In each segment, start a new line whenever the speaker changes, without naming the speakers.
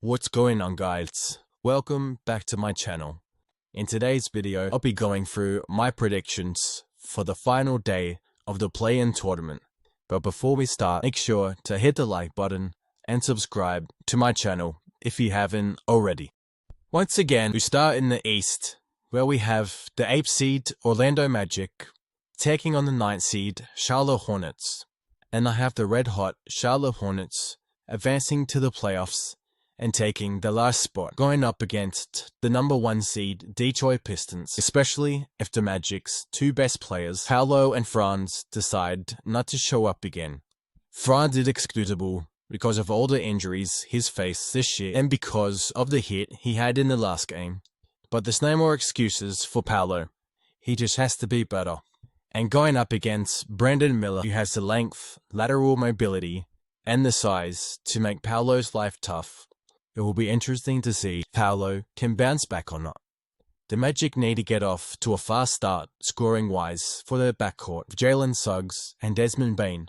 What's going on, guys? Welcome back to my channel. In today's video, I'll be going through my predictions for the final day of the play-in tournament. But before we start, make sure to hit the like button and subscribe to my channel if you haven't already. Once again, we start in the East, where we have the 8th seed Orlando Magic taking on the 9th seed Charlotte Hornets. And I have the red-hot Charlotte Hornets advancing to the playoffs and taking the last spot, going up against the number 1 seed Detroit Pistons, especially if the Magic's two best players, Paolo and Franz, decide not to show up again. Franz is excusable because of all the injuries he's faced this year and because of the hit he had in the last game. But there's no more excuses for Paolo. He just has to be better. And going up against Brandon Miller, who has the length, lateral mobility, and the size to make Paolo's life tough. It will be interesting to see if Paolo can bounce back or not. The Magic need to get off to a fast start scoring-wise for their backcourt of Jalen Suggs and Desmond Bane,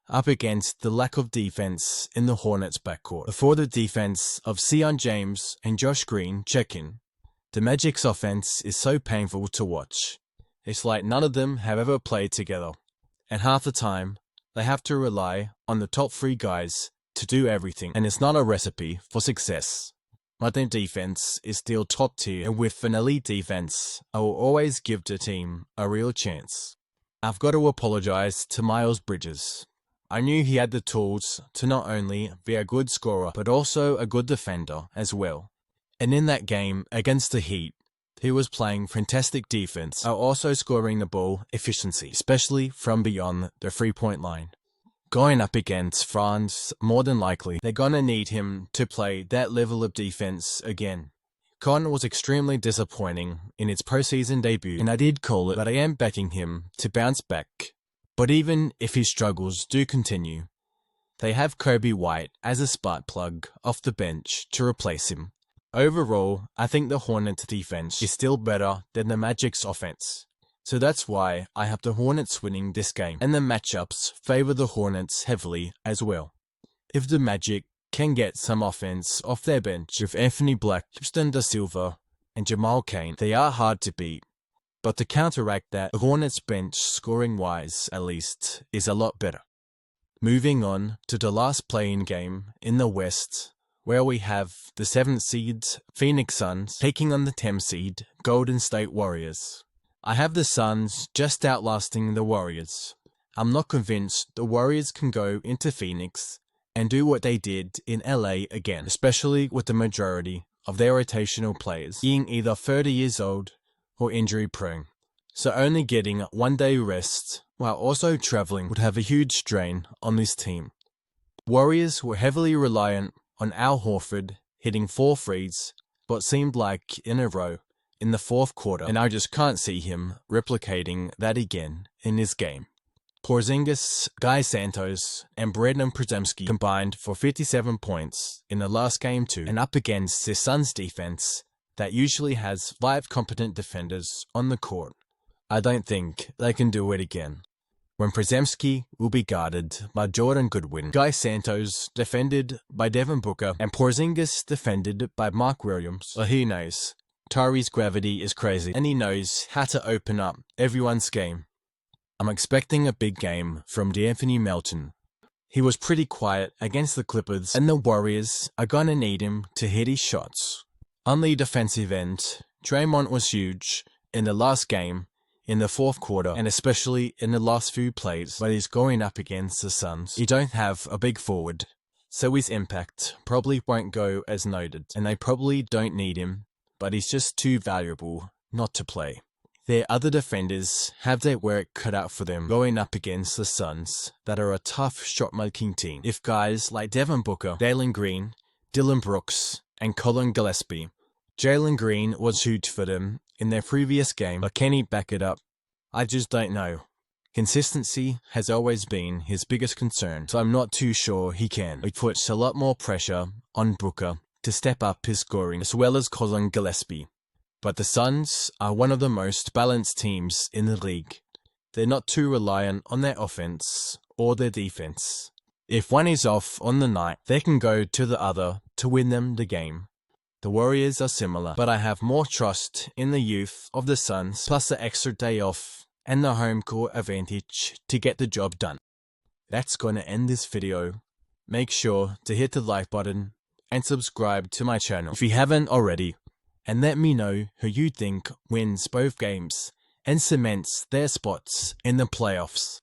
up against the lack of defense in the Hornets backcourt. Before the defense of Zion James and Josh Green check in, the Magic's offense is so painful to watch. It's like none of them have ever played together, and half the time, they have to rely on the top 3 guys to do everything, and it's not a recipe for success. But their defense is still top tier, and with an elite defense, I will always give the team a real chance. I've got to apologize to Miles Bridges. I knew he had the tools to not only be a good scorer, but also a good defender as well. And in that game against the Heat, he was playing fantastic defense, while also scoring the ball efficiency, especially from beyond the 3-point line. Going up against Franz, more than likely, they're gonna need him to play that level of defense again. Con was extremely disappointing in its postseason debut, and I did call it, but I am backing him to bounce back. But even if his struggles do continue, they have Kobe White as a spark plug off the bench to replace him. Overall, I think the Hornets defense is still better than the Magic's offense. So that's why I have the Hornets winning this game, and the matchups favor the Hornets heavily as well. If the Magic can get some offense off their bench with Anthony Black, Tristan da Silva, and Jamal Cain, they are hard to beat. But to counteract that, the Hornets bench, scoring-wise at least, is a lot better. Moving on to the last play-in game in the West, where we have the 7th seed Phoenix Suns taking on the 10th seed Golden State Warriors. I have the Suns just outlasting the Warriors. I'm not convinced the Warriors can go into Phoenix and do what they did in LA again, especially with the majority of their rotational players being either 30 years old or injury prone. So only getting 1 day rest while also traveling would have a huge strain on this team. Warriors were heavily reliant on Al Horford hitting 4 threes, but seemed like in a row in the 4th quarter, and I just can't see him replicating that again in this game. Porzingis, Guy Santos, and Brandon Przemski combined for 57 points in the last game too, and up against the Suns defense that usually has 5 competent defenders on the court. I don't think they can do it again. When Przemski will be guarded by Jordan Goodwin, Guy Santos defended by Devin Booker, and Porzingis defended by Mark Williams. Well, who knows? Tyrese gravity is crazy, and he knows how to open up everyone's game. I'm expecting a big game from D'Anthony Melton. He was pretty quiet against the Clippers, and the Warriors are gonna need him to hit his shots. On the defensive end, Draymond was huge in the last game, in the 4th quarter, and especially in the last few plays, but he's going up against the Suns. You don't have a big forward, so his impact probably won't go as noted, and they probably don't need him, but he's just too valuable not to play. Their other defenders have their work cut out for them going up against the Suns that are a tough shot-making team. If guys like Devin Booker, Jalen Green, Dillon Brooks, and Colin Gillespie. Jalen Green was huge for them in their previous game, but can he back it up? I just don't know. Consistency has always been his biggest concern, so I'm not too sure he can. It puts a lot more pressure on Booker to step up his scoring, as well as Colin Gillespie. But the Suns are one of the most balanced teams in the league. They're not too reliant on their offense or their defense. If one is off on the night, they can go to the other to win them the game. The Warriors are similar, but I have more trust in the youth of the Suns, plus the extra day off and the home court advantage to get the job done. That's going to end this video. Make sure to hit the like button and subscribe to my channel if you haven't already, and let me know who you think wins both games and cements their spots in the playoffs.